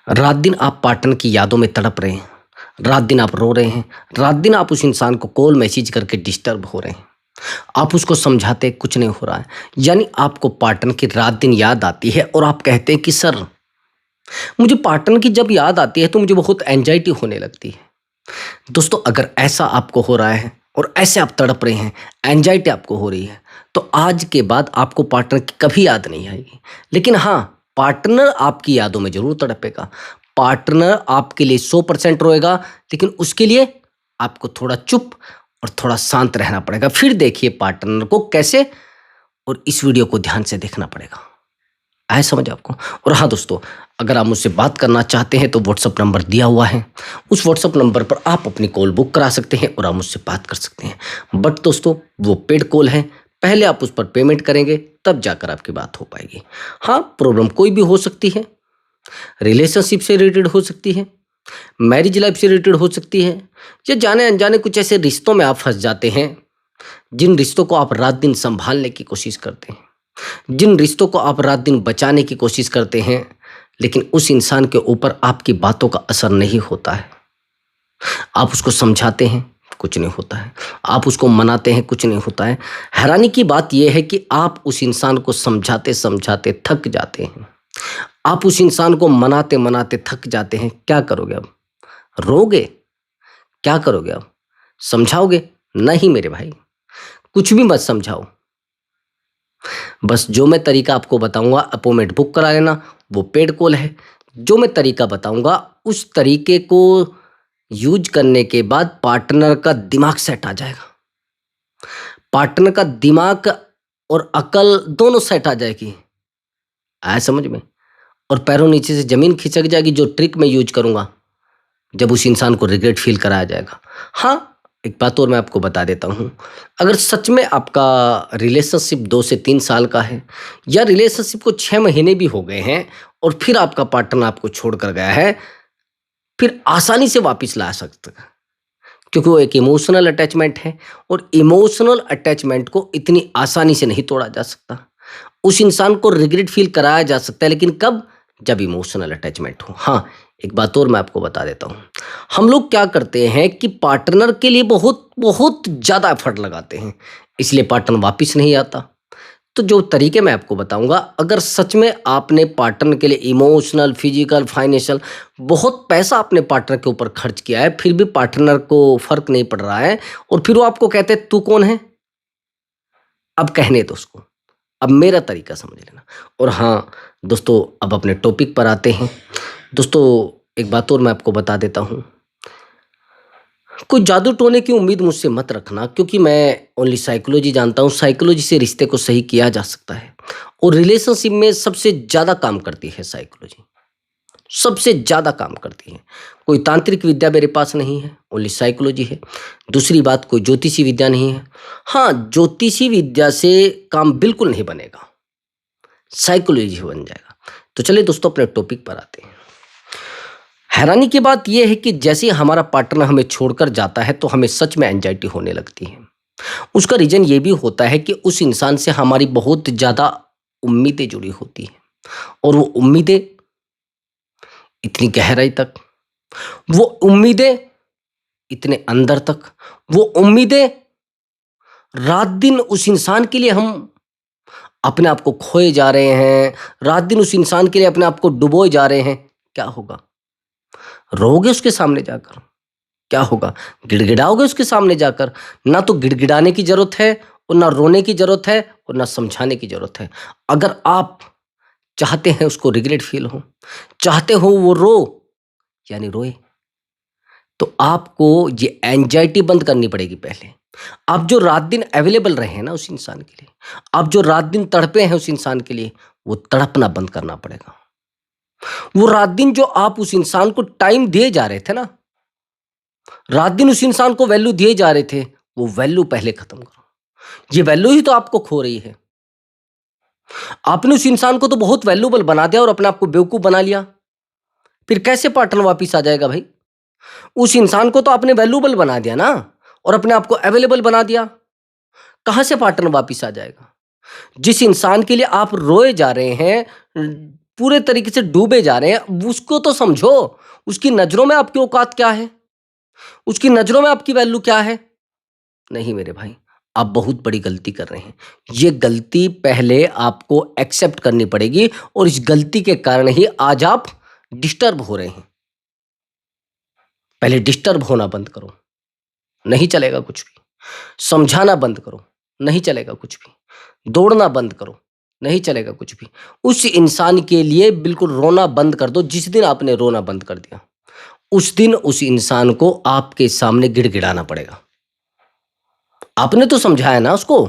रात दिन आप पार्टनर की यादों में तड़प रहे हैं, रात दिन आप रो रहे हैं, रात दिन आप उस इंसान को कॉल मैसेज करके डिस्टर्ब हो रहे हैं। आप उसको समझाते कुछ नहीं हो रहा है। यानी आपको पार्टनर की रात दिन याद आती है और आप कहते हैं कि सर, मुझे पार्टनर की जब याद आती है तो मुझे बहुत एंजाइटी होने लगती है। दोस्तों, अगर ऐसा आपको हो रहा है और ऐसे आप तड़प रहे हैं, एंजाइटी आपको हो रही है, तो आज के बाद आपको पार्टनर की कभी याद नहीं आएगी। लेकिन हाँ, पार्टनर आपकी यादों में ज़रूर तड़पेगा। पार्टनर आपके लिए 100% रोएगा, लेकिन उसके लिए आपको थोड़ा चुप और थोड़ा शांत रहना पड़ेगा। फिर देखिए पार्टनर को कैसे, और इस वीडियो को ध्यान से देखना पड़ेगा। आए समझ आपको? और हाँ दोस्तों, अगर आप मुझसे बात करना चाहते हैं तो व्हाट्सअप नंबर दिया हुआ है। उस व्हाट्सअप नंबर पर आप अपनी कॉल बुक करा सकते हैं और आप मुझसे बात कर सकते हैं। बट दोस्तों, वो पेड कॉल है, पहले आप उस पर पेमेंट करेंगे तब जाकर आपकी बात हो पाएगी। हाँ, प्रॉब्लम कोई भी हो सकती है, रिलेशनशिप से रिलेटेड हो सकती है, मैरिज लाइफ से रिलेटेड हो सकती है, या जाने अनजाने कुछ ऐसे रिश्तों में आप फंस जाते हैं जिन रिश्तों को आप रात दिन संभालने की कोशिश करते हैं, जिन रिश्तों को आप रात दिन बचाने की कोशिश करते हैं, लेकिन उस इंसान के ऊपर आपकी बातों का असर नहीं होता है। आप उसको समझाते हैं, कुछ नहीं होता है। आप उसको मनाते हैं, कुछ नहीं होता है। हैरानी की बात यह है कि आप उस इंसान को समझाते समझाते थक जाते हैं। आप उस इंसान को मनाते मनाते थक जाते हैं। क्या करोगे अब? रोगे? क्या करोगे अब? समझाओगे? नहीं मेरे भाई, कुछ भी मत समझाओ। बस जो मैं तरीका आपको बताऊंगा, अपॉइंटमेंट बुक करा लेना। वो पेड कॉल है। जो मैं तरीका बताऊंगा, उस तरीके को यूज करने के बाद पार्टनर का दिमाग सेट आ जाएगा। पार्टनर का दिमाग और अकल दोनों सेट आ जाएगी। आया समझ में? और पैरों नीचे से जमीन खिसक जाएगी। जो ट्रिक मैं यूज करूंगा, जब उस इंसान को रिग्रेट फील कराया जाएगा। हाँ, एक बात और मैं आपको बता देता हूँ। अगर सच में आपका रिलेशनशिप 2 से 3 साल का है, या रिलेशनशिप को 6 महीने भी हो गए हैं और फिर आपका पार्टनर आपको छोड़ कर गया है, फिर आसानी से वापस ला सकते हैं, क्योंकि वो एक इमोशनल अटैचमेंट है और इमोशनल अटैचमेंट को इतनी आसानी से नहीं तोड़ा जा सकता। उस इंसान को रिग्रेट फील कराया जा सकता है, लेकिन कब? जब इमोशनल अटैचमेंट हो। हाँ, एक बात और मैं आपको बता देता हूँ। हम लोग क्या करते हैं कि पार्टनर के लिए बहुत बहुत ज़्यादा एफर्ट लगाते हैं, इसलिए पार्टनर वापस नहीं आता। तो जो तरीके मैं आपको बताऊंगा, अगर सच में आपने पार्टनर के लिए इमोशनल, फिजिकल, फाइनेंशियल बहुत पैसा अपने पार्टनर के ऊपर खर्च किया है, फिर भी पार्टनर को फर्क नहीं पड़ रहा है, और फिर वो आपको कहते हैं तू कौन है, अब कहने दो उसको। अब मेरा तरीका समझ लेना। और हाँ दोस्तों, अब अपने टॉपिक पर आते हैं। दोस्तों, एक बात और मैं आपको बता देता हूँ। कोई जादू टोने की उम्मीद मुझसे मत रखना, क्योंकि मैं ओनली साइकोलॉजी जानता हूँ। साइकोलॉजी से रिश्ते को सही किया जा सकता है, और रिलेशनशिप में सबसे ज़्यादा काम करती है साइकोलॉजी, सबसे ज़्यादा काम करती है। कोई तांत्रिक विद्या मेरे पास नहीं है, ओनली साइकोलॉजी है। दूसरी बात, कोई ज्योतिषी विद्या नहीं है। हाँ, ज्योतिषी विद्या से काम बिल्कुल नहीं बनेगा, साइकोलॉजी बन जाएगा। तो चलिए दोस्तों, अपने टॉपिक पर आते हैं। हैरानी की बात यह है कि जैसे ही हमारा पार्टनर हमें छोड़कर जाता है तो हमें सच में एंजाइटी होने लगती है। उसका रीजन ये भी होता है कि उस इंसान से हमारी बहुत ज़्यादा उम्मीदें जुड़ी होती हैं, और वो उम्मीदें इतनी गहराई तक, वो उम्मीदें इतने अंदर तक, वो उम्मीदें रात दिन उस इंसान के लिए हम अपने आप को खोए जा रहे हैं, रात दिन उस इंसान के लिए अपने आप को डुबोए जा रहे हैं। क्या होगा? रोगे उसके सामने जाकर? क्या होगा? गिड़गिड़ाओगे उसके सामने जाकर? ना तो गिड़गिड़ाने की जरूरत है, और ना रोने की जरूरत है, और ना समझाने की जरूरत है। अगर आप चाहते हैं उसको रिग्रेट फील हो, चाहते हो वो रो यानी रोए, तो आपको ये एंजाइटी बंद करनी पड़ेगी पहले। आप जो रात दिन अवेलेबल रहे हैं ना उस इंसान के लिए, आप जो रात दिन तड़पे हैं उस इंसान के लिए, वो तड़पना बंद करना पड़ेगा। वो रात दिन जो आप उस इंसान को टाइम दिए जा रहे थे ना, रात दिन उस इंसान को वैल्यू दिए जा रहे थे, वो वैल्यू पहले खत्म करो। ये वैल्यू ही तो आपको खो रही है। आपने उस इंसान को तो बहुत वैल्यूबल बना दिया और अपने आप को बेवकूफ बना लिया, फिर कैसे पार्टनर वापिस आ जाएगा भाई? उस इंसान को तो आपने वैल्यूबल बना दिया ना, और अपने आप को अवेलेबल बना दिया, कहां से पार्टनर वापिस आ जाएगा? जिस इंसान के लिए आप रोए जा रहे हैं, पूरे तरीके से डूबे जा रहे हैं, उसको तो समझो। उसकी नजरों में आपकी औकात क्या है, उसकी नजरों में आपकी वैल्यू क्या है। नहीं मेरे भाई, आप बहुत बड़ी गलती कर रहे हैं। ये गलती पहले आपको एक्सेप्ट करनी पड़ेगी, और इस गलती के कारण ही आज आप डिस्टर्ब हो रहे हैं। पहले डिस्टर्ब होना बंद करो, नहीं चलेगा कुछ भी। समझाना बंद करो, नहीं चलेगा कुछ भी। दौड़ना बंद करो, नहीं चलेगा कुछ भी। उस इंसान के लिए बिल्कुल रोना बंद कर दो। जिस दिन आपने रोना बंद कर दिया, उस दिन उस इंसान को आपके सामने गिड़गिड़ाना पड़ेगा। आपने तो समझाया ना उसको,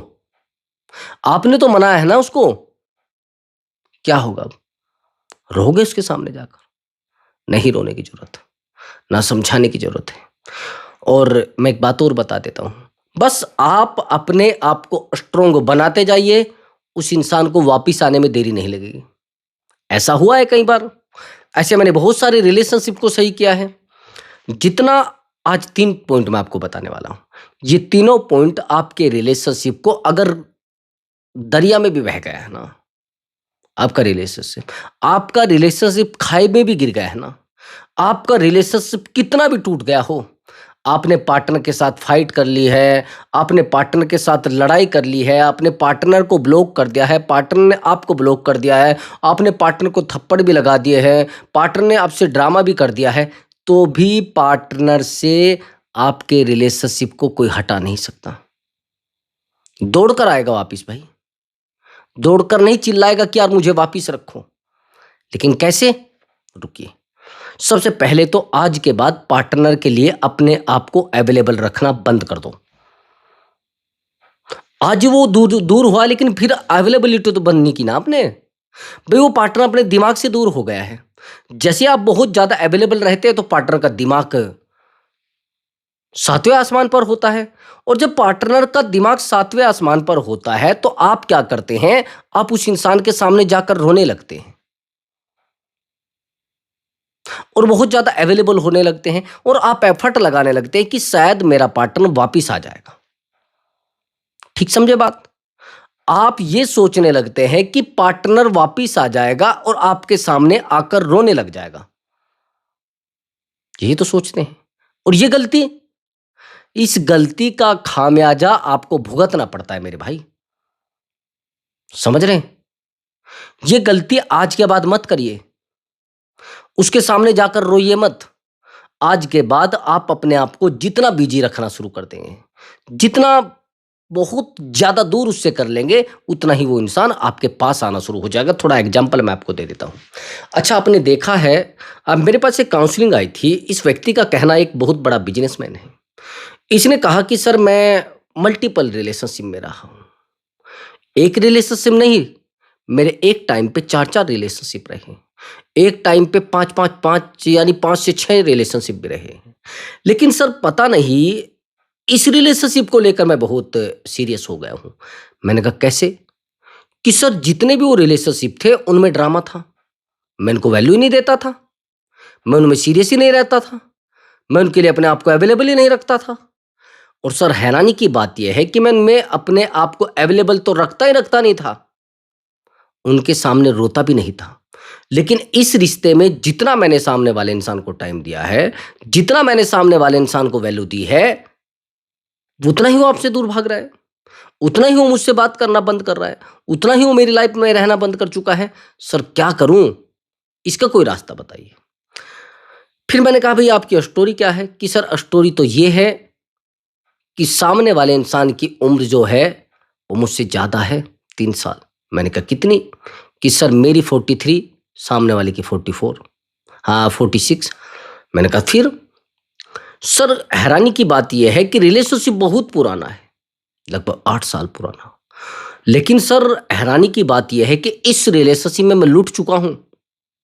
आपने तो मनाया है ना उसको। क्या होगा अब? रोगे उसके सामने जाकर? नहीं रोने की जरूरत, ना समझाने की जरूरत है। और मैं एक बात और बता देता हूं, बस आप अपने आप को स्ट्रोंग बनाते जाइए, उस इंसान को वापिस आने में देरी नहीं लगेगी। ऐसा हुआ है कई बार, ऐसे मैंने बहुत सारे रिलेशनशिप को सही किया है। जितना आज 3 पॉइंट मैं आपको बताने वाला हूं, ये तीनों पॉइंट आपके रिलेशनशिप को, अगर दरिया में भी बह गया है ना आपका रिलेशनशिप खाई में भी गिर गया है ना, आपका रिलेशनशिप कितना भी टूट गया हो, आपने पार्टनर के साथ फाइट कर ली है, आपने पार्टनर के साथ लड़ाई कर ली है, आपने पार्टनर को ब्लॉक कर दिया है, पार्टनर ने आपको ब्लॉक कर दिया है, आपने पार्टनर को थप्पड़ भी लगा दिए हैं, पार्टनर ने आपसे ड्रामा भी कर दिया है, तो भी पार्टनर से आपके रिलेशनशिप को कोई हटा नहीं सकता। दौड़ कर आएगा वापिस भाई, दौड़कर नहीं चिल्लाएगा कि यार मुझे वापिस रखो। लेकिन कैसे? रुकिए, सबसे पहले तो आज के बाद पार्टनर के लिए अपने आप को अवेलेबल रखना बंद कर दो। आज वो दूर दूर हुआ, लेकिन फिर अवेलेबिलिटी तो बंद नहीं की ना आपने भाई। वो पार्टनर अपने दिमाग से दूर हो गया है। जैसे आप बहुत ज्यादा अवेलेबल रहते हैं तो पार्टनर का दिमाग 7वें आसमान पर होता है, और जब पार्टनर का दिमाग 7वें आसमान पर होता है तो आप क्या करते हैं? आप उस इंसान के सामने जाकर रोने लगते हैं, और बहुत ज्यादा अवेलेबल होने लगते हैं, और आप एफर्ट लगाने लगते हैं कि शायद मेरा पार्टनर वापिस आ जाएगा। ठीक समझे बात? आप ये सोचने लगते हैं कि पार्टनर वापिस आ जाएगा और आपके सामने आकर रोने लग जाएगा। यही तो सोचते हैं, और ये गलती, इस गलती का खामियाजा आपको भुगतना पड़ता है मेरे भाई। समझ रहे हैं? ये गलती आज के बाद मत करिए, उसके सामने जाकर रोइए मत। आज के बाद आप अपने आप को जितना बिजी रखना शुरू कर देंगे, जितना बहुत ज्यादा दूर उससे कर लेंगे, उतना ही वो इंसान आपके पास आना शुरू हो जाएगा। थोड़ा एग्जांपल मैं आपको दे देता हूं। अच्छा, आपने देखा है, अब मेरे पास एक काउंसलिंग आई थी। इस व्यक्ति का कहना, एक बहुत बड़ा बिजनेसमैन है, इसने कहा कि सर मैं मल्टीपल रिलेशनशिप में रहा हूं। एक रिलेशनशिप नहीं, मेरे एक टाइम पे 4-4 रिलेशनशिप रहे, एक टाइम पे 5-5-5 यानी 5 से 6 रिलेशनशिप भी रहे। लेकिन सर पता नहीं, इस रिलेशनशिप को लेकर मैं बहुत सीरियस हो गया हूं। मैंने कहा कैसे? कि सर जितने भी वो रिलेशनशिप थे उनमें ड्रामा था, मैं उनको वैल्यू ही नहीं देता था, मैं उनमें सीरियस ही नहीं रहता था, मैं उनके लिए अपने आप को अवेलेबल ही नहीं रखता था। और सर हैरानी की बात यह है कि मैं अपने आप को अवेलेबल तो रखता ही रखता नहीं था, उनके सामने रोता भी नहीं था। लेकिन इस रिश्ते में जितना मैंने सामने वाले इंसान को टाइम दिया है, जितना मैंने सामने वाले इंसान को वैल्यू दी है, उतना ही वो आपसे दूर भाग रहा है, उतना ही वो मुझसे बात करना बंद कर रहा है, उतना ही वो मेरी लाइफ में रहना बंद कर चुका है। सर क्या करूं? इसका कोई रास्ता बताइए। फिर मैंने कहा भाई आपकी स्टोरी क्या है? कि सर स्टोरी तो ये है कि सामने वाले इंसान की उम्र जो है वो मुझसे ज़्यादा है 3 साल। मैंने कहा कितनी? कि सर मेरी 43, सामने वाले की 44, हाँ 46। मैंने कहा फिर? सर हैरानी की बात यह है कि रिलेशनशिप बहुत पुराना है, लगभग 8 साल पुराना। लेकिन सर हैरानी की बात यह है कि इस रिलेशनशिप में मैं लूट चुका हूं।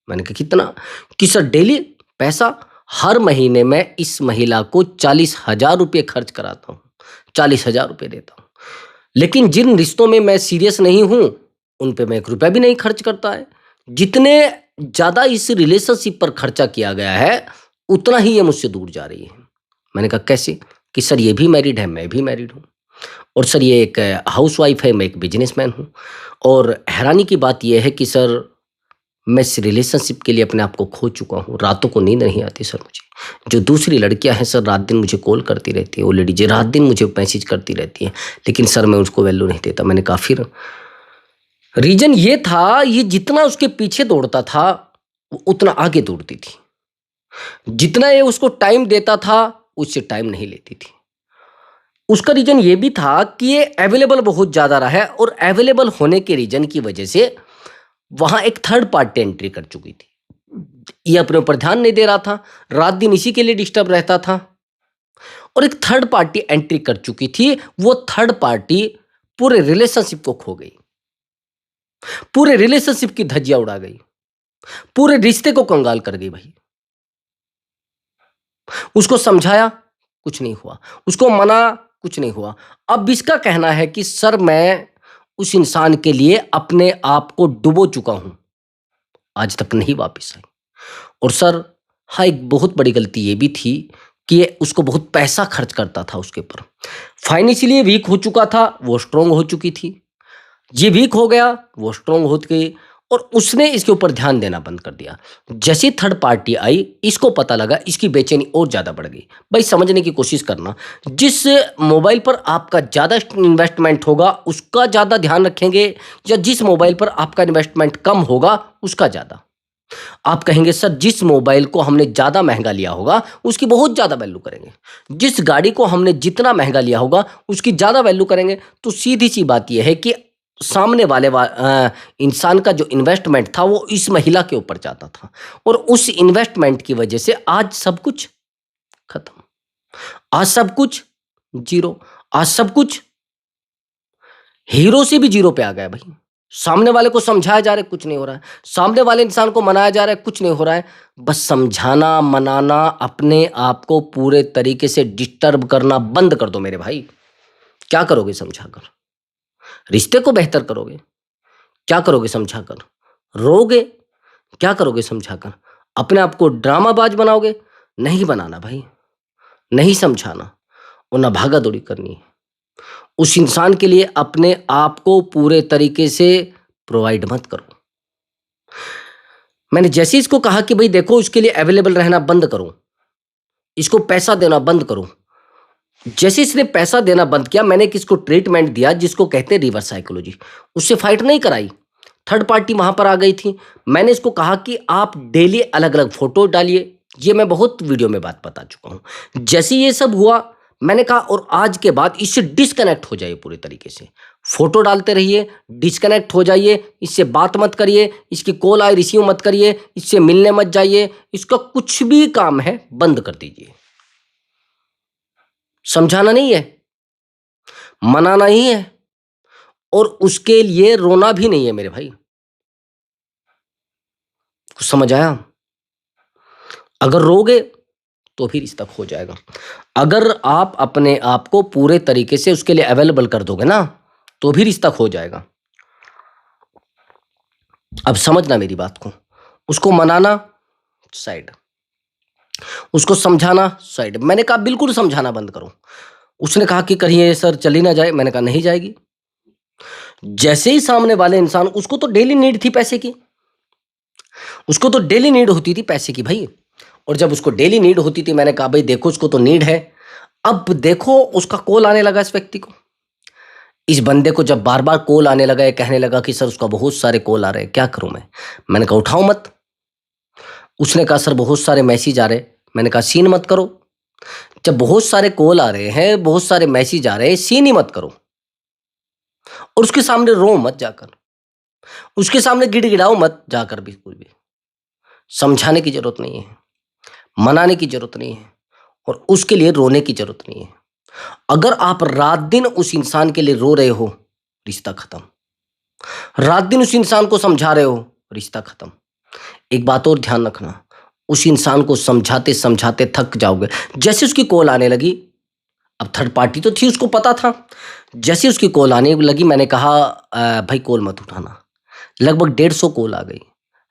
मैंने कहा कितना? कि सर डेली पैसा, हर महीने मैं इस महिला को 40,000 रुपये खर्च कराता हूँ, 40,000 रुपये देता हूँ। लेकिन जिन रिश्तों में मैं सीरियस नहीं हूँ उन पे मैं 1 रुपया भी नहीं खर्च करता है। जितने ज़्यादा इस रिलेशनशिप पर खर्चा किया गया है, उतना ही ये मुझसे दूर जा रही है। मैंने कहा कैसे? कि सर ये भी मैरिड है, मैं भी मैरिड हूँ, और सर ये एक हाउसवाइफ है, मैं एक बिजनेसमैन हूँ। और हैरानी की बात यह है कि सर मैं इस रिलेशनशिप के लिए अपने आप को खो चुका हूँ। रातों को नींद नहीं आती सर मुझे। जो दूसरी लड़कियां हैं सर, रात दिन मुझे कॉल करती रहती है, वो लेडी जी रात दिन मुझे मैसेज करती रहती है, लेकिन सर मैं उसको वैल्यू नहीं देता। मैंने कहा फिर रीजन ये था, ये जितना उसके पीछे दौड़ता था वो उतना आगे दौड़ती थी, जितना ये उसको टाइम देता था उससे टाइम नहीं लेती थी। उसका रीजन ये भी था कि ये अवेलेबल बहुत ज्यादा रहा है, और अवेलेबल होने के रीजन की वजह से वहां एक थर्ड पार्टी एंट्री कर चुकी थी। ये अपने ऊपर ध्यान नहीं दे रहा था, रात दिन इसी के लिए डिस्टर्ब रहता था, और एक थर्ड पार्टी एंट्री कर चुकी थी। वो थर्ड पार्टी पूरे रिलेशनशिप को खो गई, पूरे रिलेशनशिप की धज्जियां उड़ा गई, पूरे रिश्ते को कंगाल कर गई भाई। उसको समझाया, कुछ नहीं हुआ, उसको मना, कुछ नहीं हुआ। अब इसका कहना है कि सर मैं उस इंसान के लिए अपने आप को डुबो चुका हूं, आज तक नहीं वापस आई। और सर हाँ, एक बहुत बड़ी गलती ये भी थी कि ये उसको बहुत पैसा खर्च करता था उसके ऊपर। फाइनेंशियली वीक हो चुका था, वो स्ट्रोंग हो चुकी थी। ये वीक हो गया, वो स्ट्रोंग हो गई, और उसने इसके ऊपर ध्यान देना बंद कर दिया। जैसी थर्ड पार्टी आई, इसको पता लगा, इसकी बेचैनी और ज्यादा बढ़ गई। भाई समझने की कोशिश करना, जिस मोबाइल पर आपका ज्यादा इन्वेस्टमेंट होगा उसका ज्यादा ध्यान रखेंगे, या जिस मोबाइल पर आपका इन्वेस्टमेंट कम होगा उसका ज्यादा। आप कहेंगे सर जिस मोबाइल को हमने ज्यादा महंगा लिया होगा उसकी बहुत ज्यादा वैल्यू करेंगे, जिस गाड़ी को हमने जितना महंगा लिया होगा उसकी ज्यादा वैल्यू करेंगे। तो सीधी सी बात यह है कि सामने वाले इंसान का जो इन्वेस्टमेंट था वो इस महिला के ऊपर जाता था, और उस इन्वेस्टमेंट की वजह से आज सब कुछ खत्म, आज सब कुछ जीरो, आज सब कुछ हीरो से भी जीरो पे आ गया भाई। सामने वाले को समझाया जा रहा है, कुछ नहीं हो रहा है। सामने वाले इंसान को मनाया जा रहा है, कुछ नहीं हो रहा है। बस समझाना, मनाना, अपने आप को पूरे तरीके से डिस्टर्ब करना बंद कर दो मेरे भाई। क्या करोगे समझाकर? रिश्ते को बेहतर करोगे? क्या करोगे समझाकर? रोगे? क्या करोगे समझाकर? अपने आप को ड्रामाबाज बनाओगे? नहीं बनाना भाई, नहीं समझाना, और ना भागा दौड़ी करनी है। उस इंसान के लिए अपने आप को पूरे तरीके से प्रोवाइड मत करो। मैंने जैसे इसको कहा कि भाई देखो, उसके लिए अवेलेबल रहना बंद करो, इसको पैसा देना बंद करो, जैसे इसने पैसा देना बंद किया, मैंने किसको ट्रीटमेंट दिया जिसको कहते हैं रिवर्स साइकोलॉजी। उससे फाइट नहीं कराई, थर्ड पार्टी वहां पर आ गई थी। मैंने इसको कहा कि आप डेली अलग अलग फोटो डालिए, ये मैं बहुत वीडियो में बात बता चुका हूं। जैसे ये सब हुआ, मैंने कहा और आज के बाद इससे डिस्कनेक्ट हो जाइए पूरे तरीके से। फोटो डालते रहिए, डिस्कनेक्ट हो जाइए, इससे बात मत करिए, इसकी कॉल आए रिसीव मत करिए, इससे मिलने मत जाइए, इसका कुछ भी काम है बंद कर दीजिए। समझाना नहीं है, मनाना ही है, और उसके लिए रोना भी नहीं है मेरे भाई। कुछ समझ आया? अगर रोगे तो फिर इस तक हो जाएगा। अगर आप अपने आप को पूरे तरीके से उसके लिए अवेलेबल कर दोगे ना, तो फिर इस तक हो जाएगा। अब समझना मेरी बात को। उसको मनाना साइड, उसको समझाना साइड। मैंने कहा बिल्कुल समझाना बंद करो। उसने कहा कि करिए सर चली ना जाए, मैंने कहा नहीं जाएगी। जैसे ही सामने वाले इंसान, उसको तो डेली नीड थी पैसे की, उसको तो डेली नीड होती थी पैसे की भाई। और जब उसको डेली नीड होती थी, मैंने कहा भाई देखो उसको तो नीड है। अब देखो उसका कॉल आने लगा इस व्यक्ति को, इस बंदे को जब बार बार कॉल आने लगा, ये कहने लगा कि सर उसका बहुत सारे कॉल आ रहे हैं, क्या करूं मैं? मैंने कहा उठाओ मत। उसने कहा सर बहुत सारे मैसेज आ रहे हैं। मैंने कहा सीन मत करो। जब बहुत सारे कॉल आ रहे हैं, बहुत सारे मैसेज आ रहे हैं, सीन ही मत करो। और उसके सामने रो मत जाकर, उसके सामने गिड़गिड़ाओ मत जाकर, बिल्कुल भी। समझाने की जरूरत नहीं है, मनाने की जरूरत नहीं है, और उसके लिए रोने की जरूरत नहीं है। अगर आप रात दिन उस इंसान के लिए रो रहे हो, रिश्ता खत्म। रात दिन उस इंसान को समझा रहे हो, रिश्ता खत्म। एक बात और ध्यान रखना, उस इंसान को समझाते समझाते थक जाओगे। जैसे उसकी कॉल आने लगी, अब थर्ड पार्टी तो थी, उसको पता था। जैसे उसकी कॉल आने लगी, मैंने कहा भाई कॉल मत उठाना। लगभग 150 कॉल आ गई।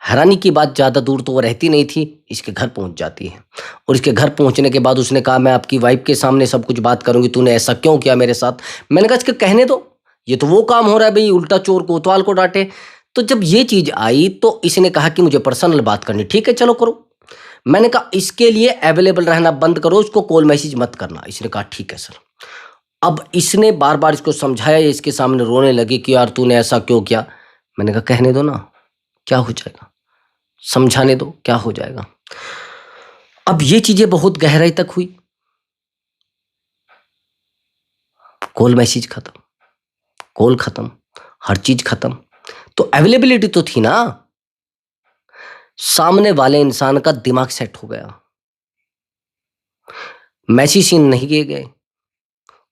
हैरानी की बात, ज़्यादा दूर तो वो रहती नहीं थी, इसके घर पहुंच जाती है। और इसके घर पहुंचने के बाद उसने कहा मैं आपकी वाइफ के सामने सब कुछ बात करूंगी, तूने ऐसा क्यों किया मेरे साथ? मैंने कहा इसके कहने दो, ये तो वो काम हो रहा है भाई, उल्टा चोर कोतवाल को डांटे। तो जब ये चीज आई तो इसने कहा कि मुझे पर्सनल बात करनी। ठीक है चलो करो। मैंने कहा इसके लिए अवेलेबल रहना बंद करो, इसको कॉल मैसेज मत करना। इसने कहा ठीक है सर। अब इसने बार बार इसको समझाया, ये इसके सामने रोने लगी कि यार तूने ऐसा क्यों किया। मैंने कहा कहने दो ना, क्या हो जाएगा, समझाने दो, क्या हो जाएगा। अब ये चीजें बहुत गहराई तक हुई, कॉल मैसेज खत्म, कॉल खत्म, हर चीज खत्म। तो अवेलेबिलिटी तो थी ना। सामने वाले इंसान का दिमाग सेट हो गया, मैसेज सीन नहीं किए गए,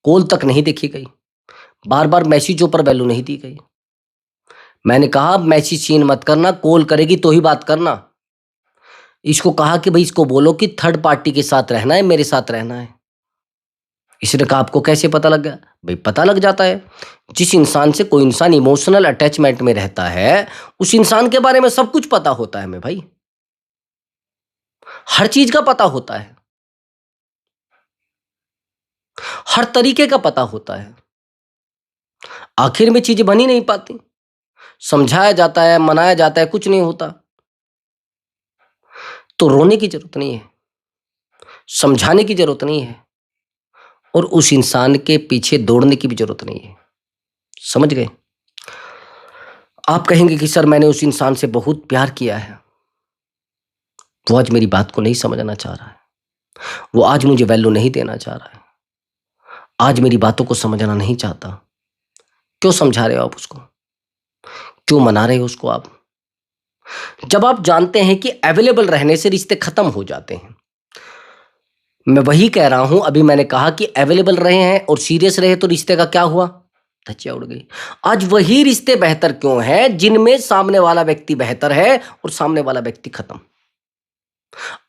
कॉल तक नहीं देखी गई, बार बार मैसेजों पर वैल्यू नहीं दी गई। मैंने कहा मैसेज सीन मत करना, कॉल करेगी तो ही बात करना। इसको कहा कि भाई इसको बोलो कि थर्ड पार्टी के साथ रहना है, मेरे साथ रहना है। इसने कहा आपको कैसे पता लग गया? भाई पता लग जाता है। जिस इंसान से कोई इंसान इमोशनल अटैचमेंट में रहता है, उस इंसान के बारे में सब कुछ पता होता है। मैं भाई हर चीज का पता होता है, हर तरीके का पता होता है। आखिर में चीजें बनी नहीं पाती, समझाया जाता है, मनाया जाता है, कुछ नहीं होता। तो रोने की जरूरत नहीं है, समझाने की जरूरत नहीं है, और उस इंसान के पीछे दौड़ने की भी जरूरत नहीं है। समझ गए? आप कहेंगे कि सर मैंने उस इंसान से बहुत प्यार किया है, वो आज मेरी बात को नहीं समझना चाह रहा है, वो आज मुझे वैल्यू नहीं देना चाह रहा है, आज मेरी बातों को समझना नहीं चाहता। क्यों समझा रहे हो आप उसको? क्यों मना रहे हो उसको आप? जब आप जानते हैं कि अवेलेबल रहने से रिश्ते खत्म हो जाते हैं। मैं वही कह रहा हूं, अभी मैंने कहा कि अवेलेबल रहे हैं और सीरियस रहे तो रिश्ते का क्या हुआ? धज्जियां उड़ गई। आज वही रिश्ते बेहतर क्यों हैं जिनमें सामने वाला व्यक्ति बेहतर है और सामने वाला व्यक्ति खत्म।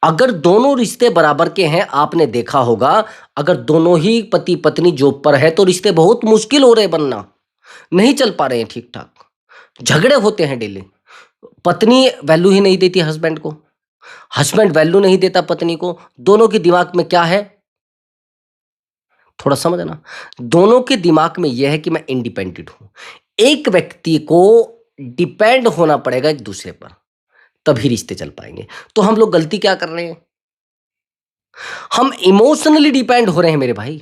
अगर दोनों रिश्ते बराबर के हैं, आपने देखा होगा, अगर दोनों ही पति पत्नी जॉब पर है तो रिश्ते बहुत मुश्किल हो रहे बनना, नहीं चल पा रहे हैं ठीक ठाक, झगड़े होते हैं डेली। पत्नी वैल्यू ही नहीं देती हस्बैंड को, हस्बैंड वैल्यू नहीं देता पत्नी को। दोनों के दिमाग में क्या है, थोड़ा समझना। दोनों के दिमाग में यह है कि मैं इंडिपेंडेंट हूं। एक व्यक्ति को डिपेंड होना पड़ेगा एक दूसरे पर, तभी रिश्ते चल पाएंगे। तो हम लोग गलती क्या कर रहे हैं? हम इमोशनली डिपेंड हो रहे हैं मेरे भाई।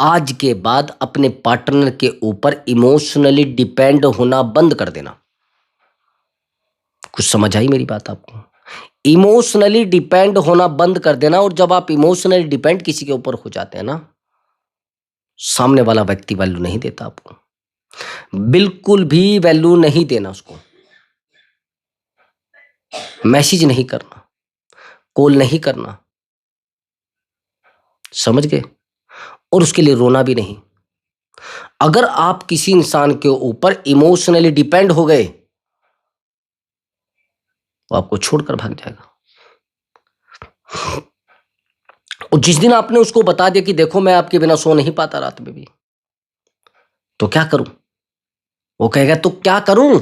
आज के बाद अपने पार्टनर के ऊपर इमोशनली डिपेंड होना बंद कर देना। कुछ समझ आई मेरी बात आपको? इमोशनली डिपेंड होना बंद कर देना। और जब आप इमोशनली डिपेंड किसी के ऊपर हो जाते हैं ना, सामने वाला व्यक्ति वैल्यू नहीं देता आपको, बिल्कुल भी वैल्यू नहीं देना उसको। मैसेज नहीं करना, कॉल नहीं करना, समझ गए? और उसके लिए रोना भी नहीं। अगर आप किसी इंसान के ऊपर इमोशनली डिपेंड हो गए, वो आपको छोड़कर भाग जाएगा। और जिस दिन आपने उसको बता दिया कि देखो मैं आपके बिना सो नहीं पाता रात में भी, तो क्या करूं, वो कहेगा तो क्या करूं।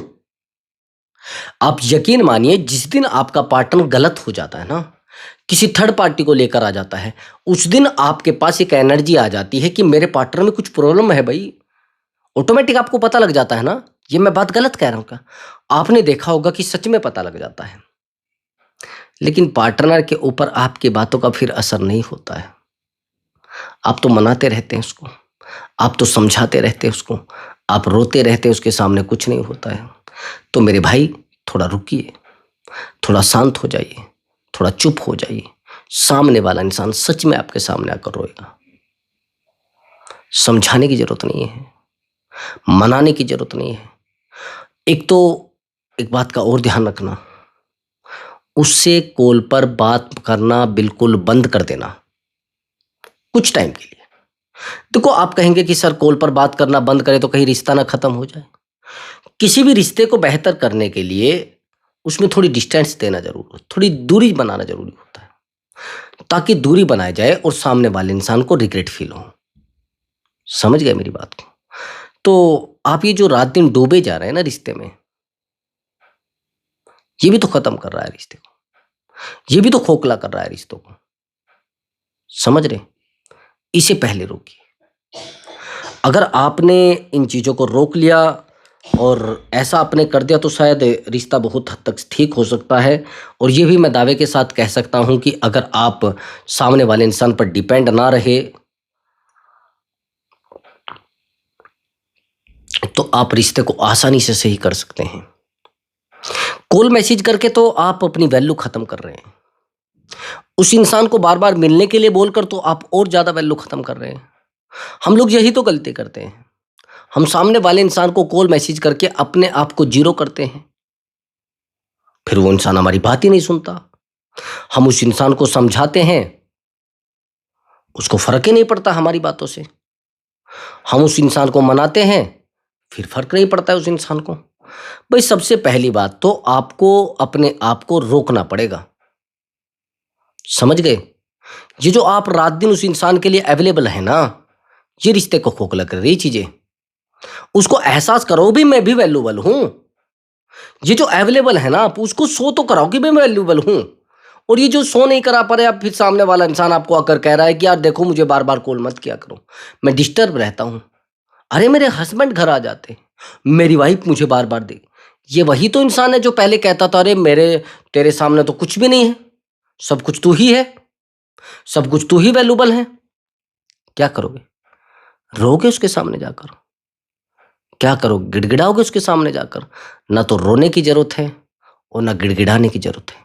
आप यकीन मानिए, जिस दिन आपका पार्टनर गलत हो जाता है ना, किसी थर्ड पार्टी को लेकर आ जाता है, उस दिन आपके पास एक एनर्जी आ जाती है कि मेरे पार्टनर में कुछ प्रॉब्लम है भाई। ऑटोमेटिक आपको पता लग जाता है ना। ये मैं बात गलत कह रहा हूं क्या? आपने देखा होगा कि सच में पता लग जाता है। लेकिन पार्टनर के ऊपर आपकी बातों का फिर असर नहीं होता है। आप तो मनाते रहते हैं उसको, आप तो समझाते रहते हैं उसको, आप रोते रहते हैं उसके सामने, कुछ नहीं होता है। तो मेरे भाई थोड़ा रुकिए, थोड़ा शांत हो जाइए, थोड़ा चुप हो जाइए। सामने वाला इंसान सच में आपके सामने आकर रोएगा। समझाने की जरूरत नहीं है, मनाने की जरूरत नहीं है। एक तो एक बात का और ध्यान रखना, उससे कॉल पर बात करना बिल्कुल बंद कर देना कुछ टाइम के लिए। देखो आप कहेंगे कि सर कॉल पर बात करना बंद करें तो कहीं रिश्ता ना खत्म हो जाए। किसी भी रिश्ते को बेहतर करने के लिए उसमें थोड़ी डिस्टेंस देना जरूर, थोड़ी दूरी बनाना जरूरी होता है, ताकि दूरी बनाई जाए और सामने वाले इंसान को रिग्रेट फील हो। समझ गए मेरी बात को? तो आप ये जो रात दिन डूबे जा रहे हैं ना रिश्ते में, ये भी तो खत्म कर रहा है रिश्ते को, ये भी तो खोखला कर रहा है रिश्तों को। समझ रहे? इसे पहले रोकिए। अगर आपने इन चीजों को रोक लिया और ऐसा आपने कर दिया तो शायद रिश्ता बहुत हद तक ठीक हो सकता है। और ये भी मैं दावे के साथ कह सकता हूँ कि अगर आप सामने वाले इंसान पर डिपेंड ना रहे तो आप रिश्ते को आसानी से सही कर सकते हैं। कॉल मैसेज करके तो आप अपनी वैल्यू खत्म कर रहे हैं। उस इंसान को बार बार मिलने के लिए बोलकर तो आप और ज्यादा वैल्यू खत्म कर रहे हैं। हम लोग यही तो गलती करते हैं। हम सामने वाले इंसान को कॉल मैसेज करके अपने आप को जीरो करते हैं, फिर वो इंसान हमारी बात ही नहीं सुनता। हम उस इंसान को समझाते हैं, उसको फर्क ही नहीं पड़ता हमारी बातों से। हम उस इंसान को मनाते हैं, फिर फर्क नहीं पड़ता है उस इंसान को। भाई सबसे पहली बात तो आपको अपने आप को रोकना पड़ेगा, समझ गए? ये जो आप रात दिन उस इंसान के लिए अवेलेबल है ना, ये रिश्ते को खोखला कर रही चीजें। उसको एहसास करो भी मैं भी वैल्यूबल हूं। ये जो अवेलेबल है ना, आप उसको शो तो कराओ कि मैं वैल्यूबल हूं। और ये जो शो नहीं करा पा रहे, आप फिर सामने वाला इंसान आपको आकर कह रहा है कि यार देखो मुझे बार बार कॉल मत किया करो, मैं डिस्टर्ब रहता हूं। अरे मेरे हस्बैंड घर आ जाते, मेरी वाइफ मुझे बार बार दे। ये वही तो इंसान है जो पहले कहता था अरे मेरे तेरे सामने तो कुछ भी नहीं है, सब कुछ तू ही है, सब कुछ तू ही वैल्यूबल है। क्या करोगे? रोगे उसके सामने जाकर? क्या करोगे? गिड़गिड़ाओगे उसके सामने जाकर? ना तो रोने की जरूरत है और ना गिड़गिड़ाने की जरूरत है।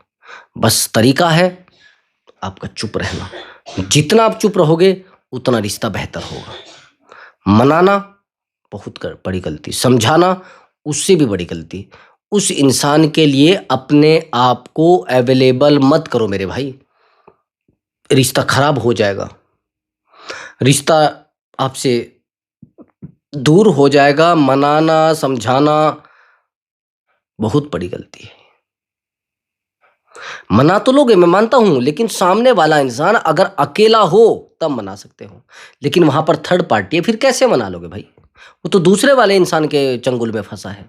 बस तरीका है आपका चुप रहना। जितना आप चुप रहोगे उतना रिश्ता बेहतर होगा। मनाना बहुत बड़ी गलती, समझाना उससे भी बड़ी गलती। उस इंसान के लिए अपने आप को अवेलेबल मत करो मेरे भाई, रिश्ता खराब हो जाएगा, रिश्ता आपसे दूर हो जाएगा। मनाना समझाना बहुत बड़ी गलती है। मना तो लोगे, मैं मानता हूं, लेकिन सामने वाला इंसान अगर अकेला हो तब मना सकते हो, लेकिन वहां पर थर्ड पार्टी है, फिर कैसे मना लोगे भाई? वो तो दूसरे वाले इंसान के चंगुल में फंसा है।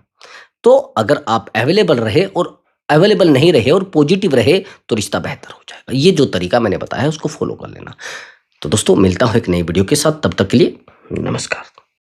तो अगर आप अवेलेबल रहे और अवेलेबल नहीं रहे और पॉजिटिव रहे तो रिश्ता बेहतर हो जाएगा। ये जो तरीका मैंने बताया है उसको फॉलो कर लेना। तो दोस्तों मिलता हूं एक नई वीडियो के साथ, तब तक के लिए नमस्कार।